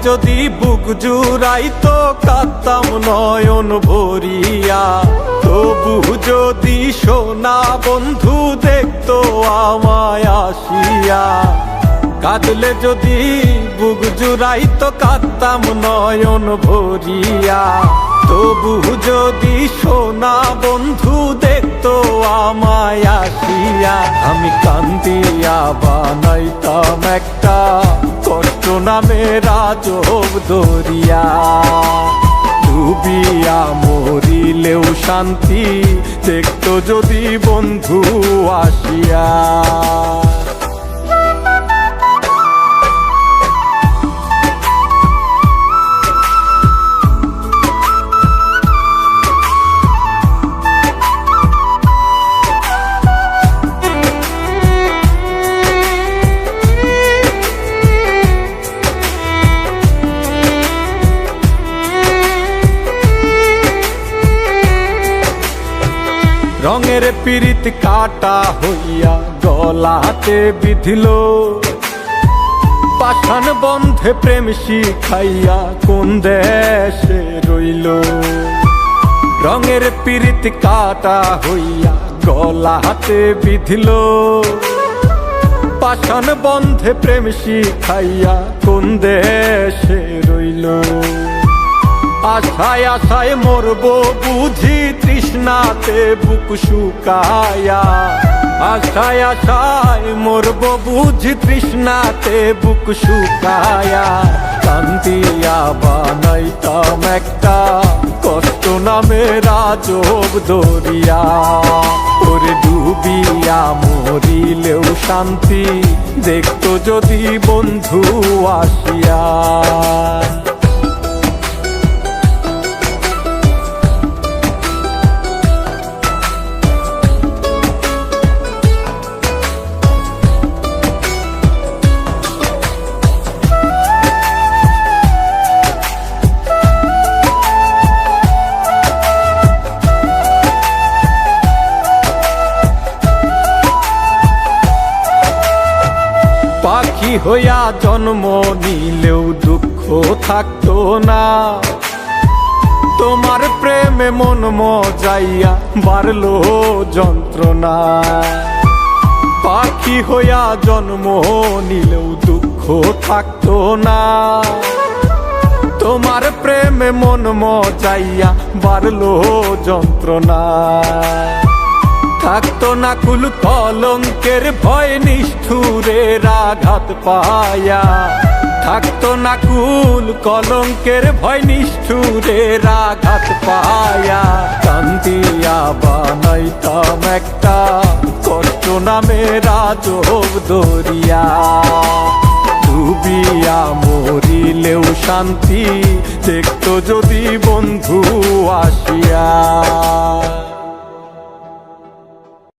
যদি বুক জুড়াইতো কাঁদতাম নয়ন ভরিয়া, তবু যদি সোনা বন্ধু দেখতো আমায় আসিয়া। কাঁদলে যদি বুক জুড়াইতো কাঁদতাম নয়ন ভরিয়া, তবু যদি সোনা বন্ধু দেখতো আমায় আসিয়া। আমি কান্দিয়া বানাইতাম একটা কষ্ট নামের আজব দরিয়া, ডুবিয়া মরিলেও শান্তি দেখতো যদি বন্ধু আসিয়া। রঙের পিরিত কাটা হইয়া গলাতে বিধিল, পাষাণ বন্ধে প্রেম শিখাইয়া কোন দেশে রইল। রঙের পিরিত কাটা হইয়া গলাতে বিধিল, পাষাণ বন্ধে প্রেম শিখাইয়া কোন দেশে রইল। আশায় আশায় মরবো বুঝি তৃষ্ণাতে বুক শুকায়া, আশায় আশায় মরবো বুঝি তৃষ্ণাতে বুক শুকায়া। কান্দিয়া বানাইতাম একটা কষ্ট নামের আজব দরিয়া, ওরে ডুবিয়া মরিলেও শান্তি দেখতো যদি বন্ধু আসিয়া। পাখি হইয়া জন্ম নিলেও দুঃখ থাকতো না, তোমার প্রেমে মন মজাইয়া বাড়লো যন্ত্রণা। পাখি হইয়া জন্ম নিলেও দুঃখ থাকতো না, তোমার প্রেমে মন মজাইয়া বাড়লো যন্ত্রণা। থাকতো না কুল কলঙ্কের ভয় নিষ্ঠুরের আঘাত পায়া, থাকতো না কুল কলঙ্কের ভয় নিষ্ঠুরের আঘাত পায়া। কান্দিয়া বানাইতাম একটা কষ্ট নামের আজব দরিয়া, ডুবিয়া মরিলেও শান্তি দেখতো যদি বন্ধু আসিয়া।